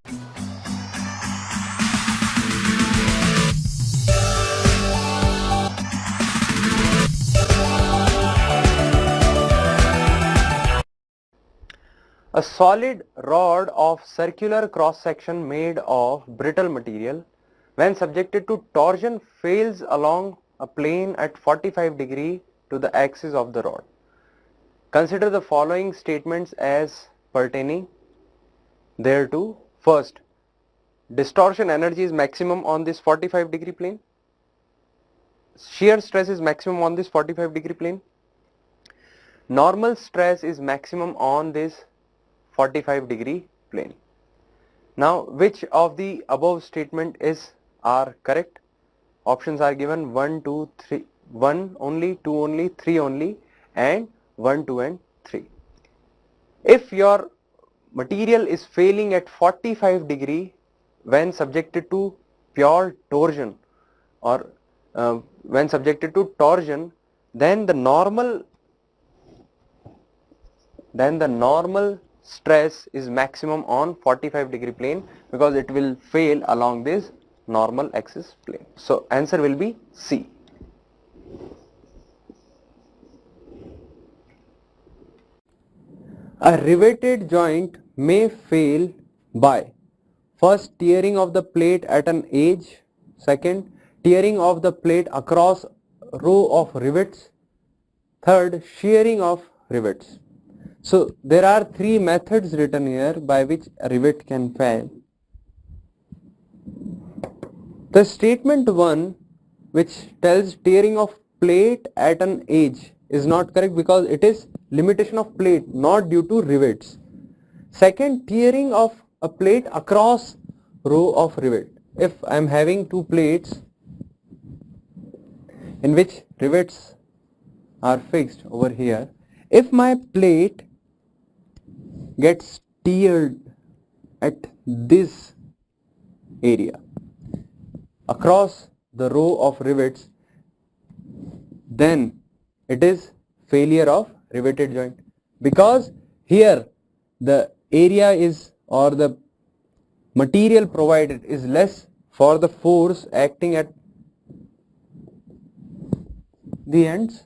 A solid rod of circular cross section made of brittle material when subjected to torsion fails along a plane at 45 degree to the axis of the rod. Consider the following statements as pertaining thereto. First, distortion energy is maximum on this 45-degree plane. Shear stress is maximum on this 45-degree plane. Normal stress is maximum on this 45-degree plane. Now, which of the above statement are correct? Options are given 1, 2, 3, 1 only, 2 only, 3 only, and 1, 2 and 3. If your material is failing at 45 degree when subjected to pure torsion or when subjected to torsion, then the normal stress is maximum on 45-degree plane because it will fail along this normal axis plane. So answer will be C. A riveted joint may fail by first, tearing of the plate at an edge; second, tearing of the plate across row of rivets; third, shearing of rivets. So there are three methods written here by which a rivet can fail. The statement 1, which tells tearing of plate at an edge, is not correct because it is limitation of plate, not due to rivets. Second, tearing of a plate across row of rivet. If I am having two plates in which rivets are fixed over here, if my plate gets teared at this area across the row of rivets, then it is failure of riveted joint, because here the area is, or the material provided is less for the force acting at the ends.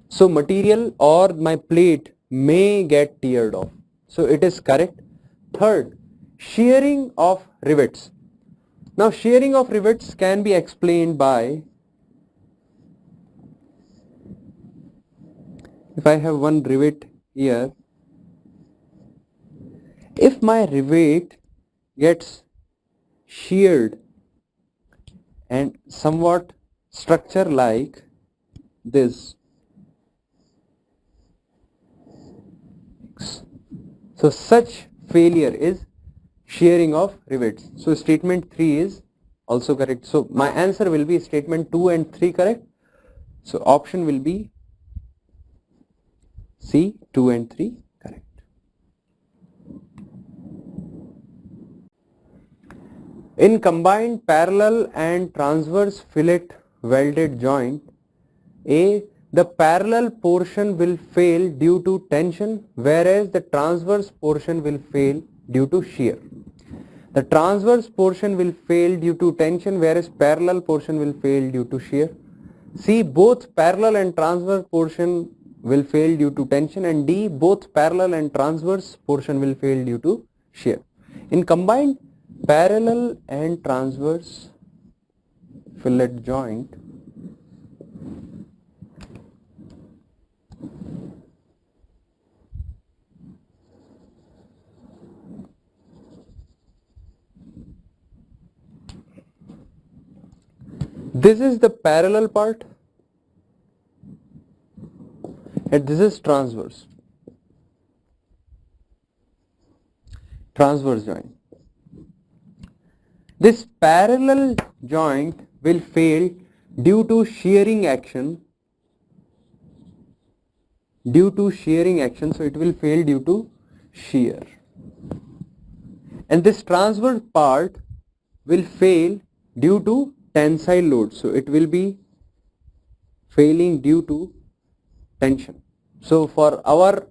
So material or my plate may get teared off. So it is correct. Third, shearing of rivets. Now shearing of rivets can be explained by, if I have one rivet here, if my rivet gets sheared and somewhat structure like this, so such failure is shearing of rivets. So statement 3 is also correct. So my answer will be statement 2 and 3 correct. So option will be C, 2 and 3 correct. In combined parallel and transverse fillet welded joint, A, the parallel portion will fail due to tension, whereas the transverse portion will fail due to shear. The transverse portion will fail due to tension, whereas parallel portion will fail due to shear. C, both parallel and transverse portion will fail due to tension, and D, both parallel and transverse portion will fail due to shear. In combined parallel and transverse fillet joint, this is the parallel part and this is transverse joint. This parallel joint will fail due to shearing action, so it will fail due to shear. And this transverse part will fail due to tensile load, so it will be failing due to tension. So for our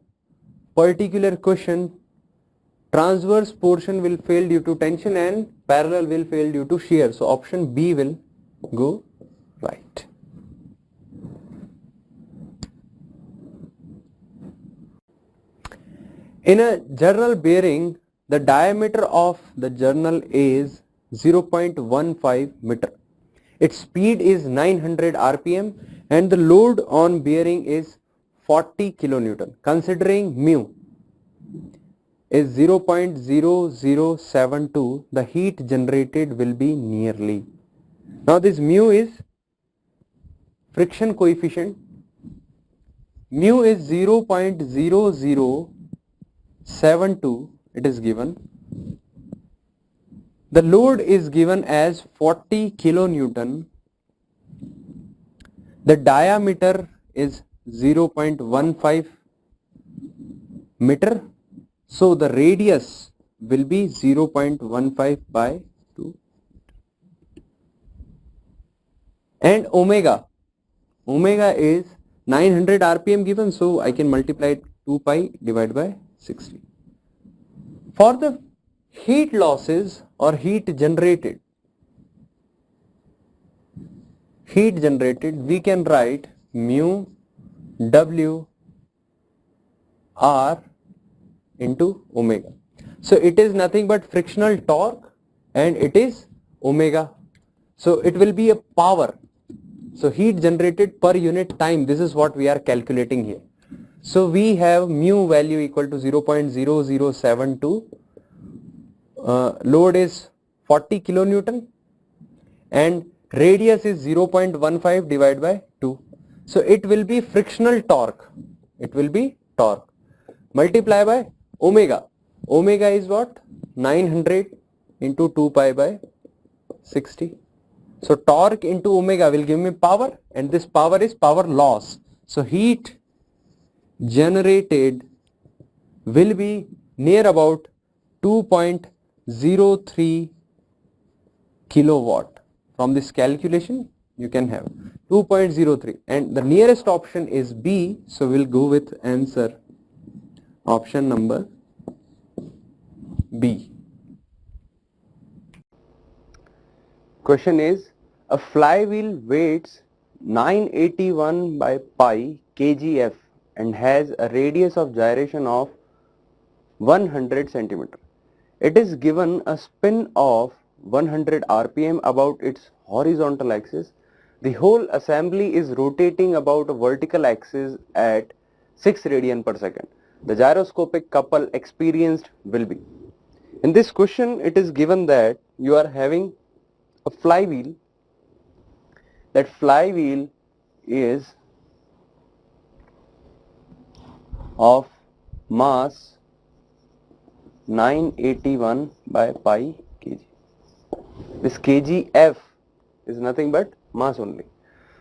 particular question, transverse portion will fail due to tension and parallel will fail due to shear. So option B will go right. In a journal bearing, the diameter of the journal is 0.15 meter. Its speed is 900 rpm and the load on bearing is 40 kilonewton. Considering mu is 0.0072, the heat generated will be nearly. Now this mu is friction coefficient. Mu is 0.0072, it is given. The load is given as 40 kilonewton. The diameter is 0.15 meter. So the radius will be 0.15 by 2. And omega is 900 rpm given, so I can multiply it 2 pi divided by 60. For the heat losses or heat generated, we can write mu W R into omega. So it is nothing but frictional torque and it is omega. So it will be a power. So heat generated per unit time, this is what we are calculating here. So we have mu value equal to 0.0072. Load is 40 kilonewton and radius is 0.15 divided by 2. So it will be frictional torque. It will be torque. Multiply by omega. Omega is what? 900 into 2 pi by 60. So torque into omega will give me power, and this power is power loss. So heat generated will be near about 2.03 kilowatt. From this calculation you can have 2.03, and the nearest option is B, so we'll go with answer option number B. Question is, a flywheel weighs 981 by pi kgf and has a radius of gyration of 100 centimeter. It is given a spin of 100 rpm about its horizontal axis. The whole assembly is rotating about a vertical axis at 6 radian per second. The gyroscopic couple experienced will be. In this question, it is given that you are having a flywheel. That flywheel is of mass 981 by pi kg. This kgf is nothing but mass only.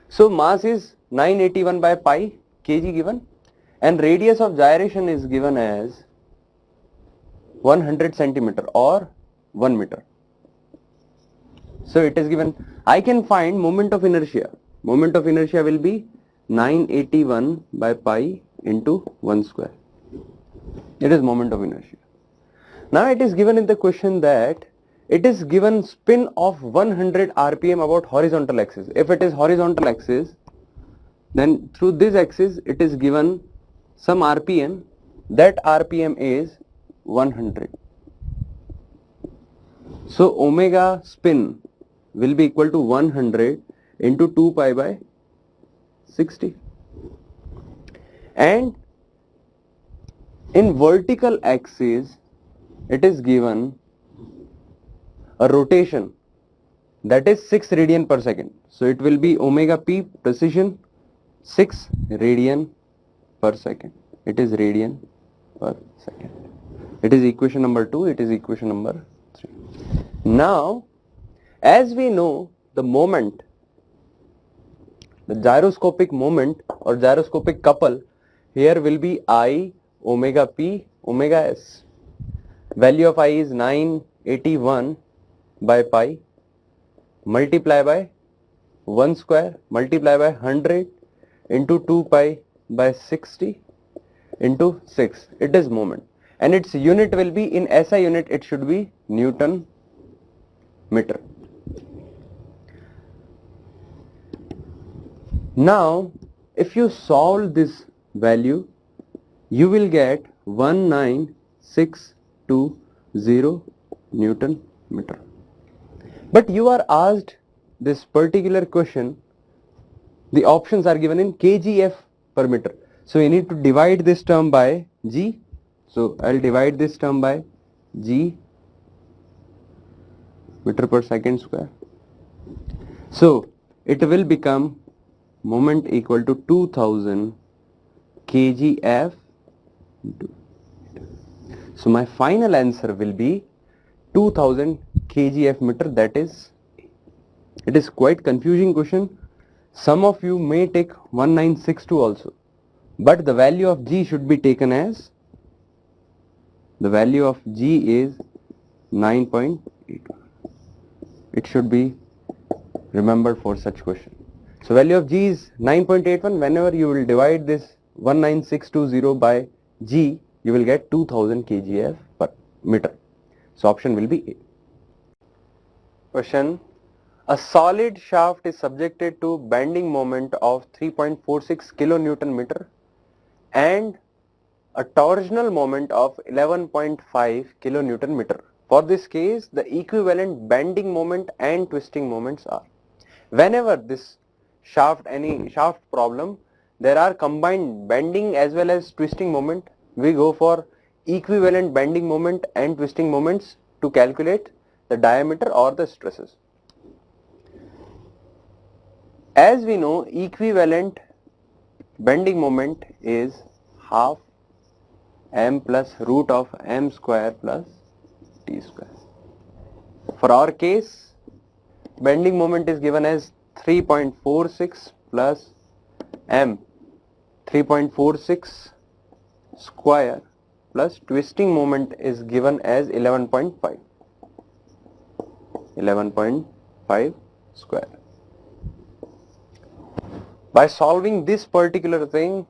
So mass is 981 by pi kg given, and radius of gyration is given as 100 centimeter or 1 meter. So it is given, I can find moment of inertia. Moment of inertia will be 981 by pi into 1 square. It is moment of inertia. Now it is given in the question that it is given spin of 100 rpm about horizontal axis. If it is horizontal axis, then through this axis it is given some rpm. That rpm is 100. So omega spin will be equal to 100 into 2 pi by 60. And in vertical axis it is given a rotation that is 6 radian per second. So it will be omega p precision 6 radian per second. It is radian per second. It is equation number 2. It is equation number 3. Now, as we know, the moment, the gyroscopic moment or gyroscopic couple here will be I omega p omega s. Value of I is 981 by pi, multiply by 1 square, multiply by 100 into 2 pi by 60 into 6. It is moment. and its unit will be, in SI unit it should be Newton meter. Now if you solve this value, you will get 19620 Newton meter. But you are asked this particular question, the options are given in kgf per meter. So you need to divide this term by G. So I'll divide this term by G meter per second square. So it will become moment equal to 2000 kgf into. So my final answer will be 2000 kgf meter. That is, it is quite confusing question. Some of you may take 1962 also, but the value of G should be taken as, the value of G is 9.81. It should be remembered for such question. So value of G is 9.81. Whenever you will divide this 19620 by G, you will get 2000 kgf per meter. So option will be A. Question: a solid shaft is subjected to bending moment of 3.46 kilonewton meter and a torsional moment of 11.5 kilonewton meter. For this case, the equivalent bending moment and twisting moments are. Whenever this any shaft problem, there are combined bending as well as twisting moment, we go for equivalent bending moment and twisting moments to calculate the diameter or the stresses. As we know, equivalent bending moment is half m plus root of m square plus t square. For our case, bending moment is given as 3.46 plus m, 3.46 square plus twisting moment is given as 11.5 square. By solving this particular thing,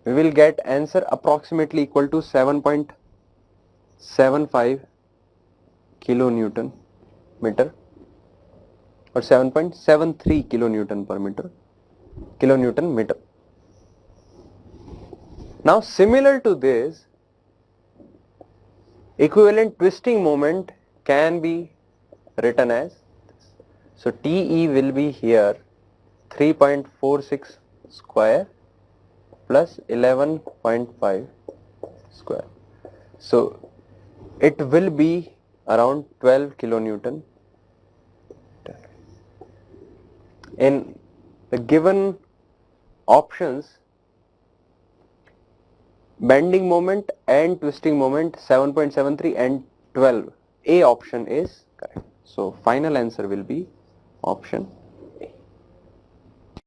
we will get answer approximately equal to 7.75 kilonewton meter or 7.73 kilonewton meter. Now similar to this, equivalent twisting moment can be written as this. So TE will be here 3.46 square plus 11.5 square. So it will be around 12 kilonewton. In the given options, bending moment and twisting moment 7.73 and 12, A option is correct. So final answer will be option